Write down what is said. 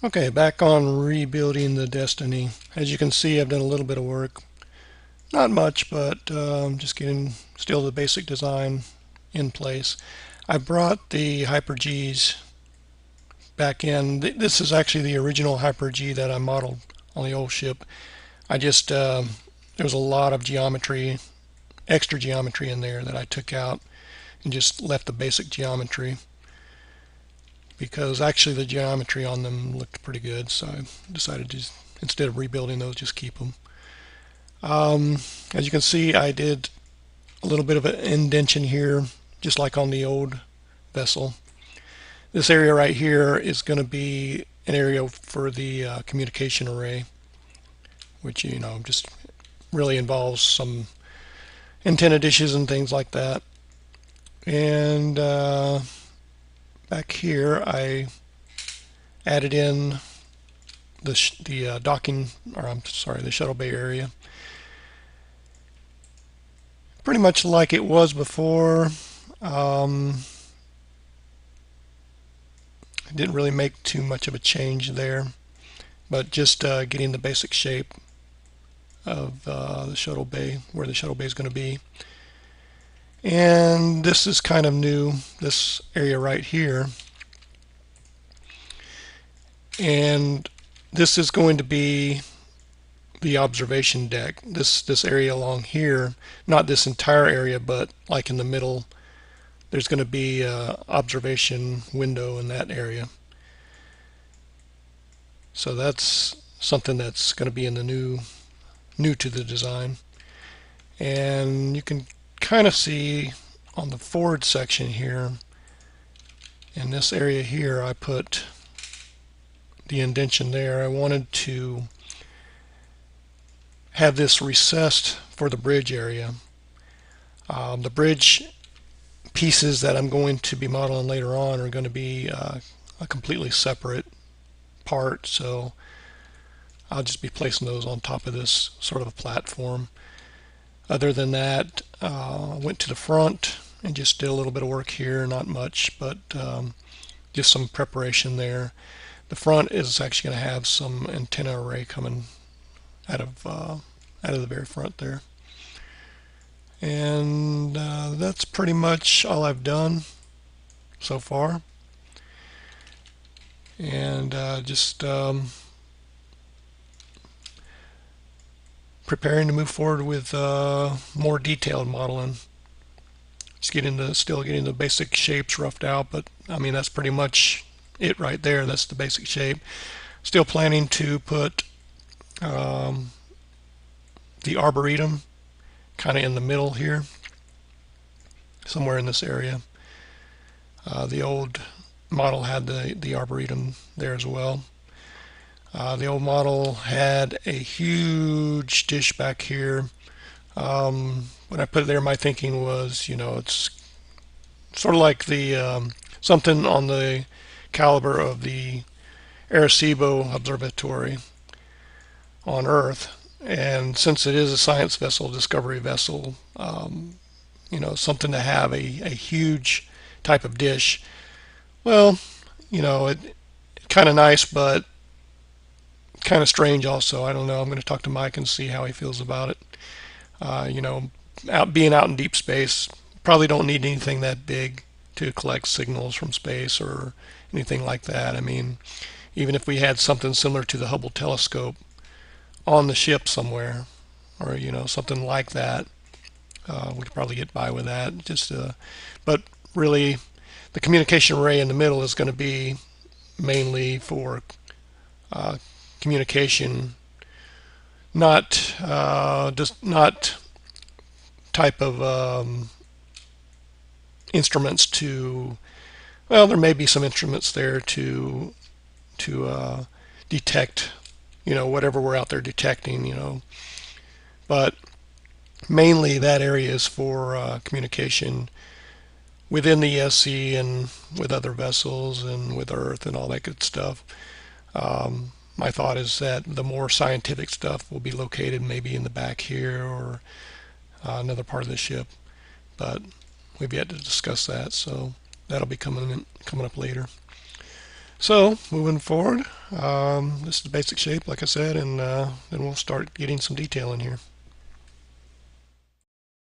Okay, back on rebuilding the Destiny. As you can see, I've done a little bit of work. Not much, but just getting still the basic design in place. I brought the Hyper-Gs back in. This is actually the original Hyper-G that I modeled on the old ship. I just, there was a lot of geometry, extra geometry in there that I took out and just left the basic geometry because actually the geometry on them looked pretty good, so I decided to just, instead of rebuilding those, just keep them. As you can see, I did a little bit of an indentation here, just like on the old vessel. This area right here is going to be an area for the communication array, which, just really involves some antenna dishes and things like that. And back here, I added in the docking, or I'm sorry, the shuttle bay area. Pretty much like it was before. Didn't really make too much of a change there, but just getting the basic shape of the shuttle bay, where the shuttle bay is going to be. And this is kind of new, this area right here. And this is going to be the observation deck. This area along here, not this entire area, but like in the middle, there's going to be an observation window in that area. So that's something that's going to be in the new to the design. And you can kind of see on the forward section here, in this area here, I put the indentation there. I wanted to have this recessed for the bridge area. The bridge pieces that I'm going to be modeling later on are going to be a completely separate part, so I'll just be placing those on top of this sort of a platform. Other than that, I went to the front and just did a little bit of work here, not much, but just some preparation there. The front is actually going to have some antenna array coming out of the very front there. And that's pretty much all I've done so far. And just preparing to move forward with more detailed modeling. Just still getting the basic shapes roughed out, but I mean that's pretty much it right there. That's the basic shape. Still planning to put the arboretum kind of in the middle here, somewhere in this area. The old model had the arboretum there as well. The old model had a huge dish back here. When I put it there, my thinking was, it's sort of like the something on the caliber of the Arecibo Observatory on Earth. And since it is a science vessel, discovery vessel, something to have a huge type of dish. Well, it kind of nice, but kind of strange also. I don't know. I'm going to talk to Mike and see how he feels about it. Being out in deep space, probably don't need anything that big to collect signals from space or anything like that. I mean, even if we had something similar to the Hubble telescope on the ship somewhere, or something like that, we could probably get by with that. But really, the communication array in the middle is going to be mainly for communication, not just not type of instruments to. Well, there may be some instruments there to detect, whatever we're out there detecting, but mainly that area is for communication within the ESC and with other vessels and with Earth and all that good stuff. My thought is that the more scientific stuff will be located maybe in the back here or another part of the ship, but we've yet to discuss that, so that'll be coming up later. So moving forward, This is the basic shape, like I said, and then we'll start getting some detail in here.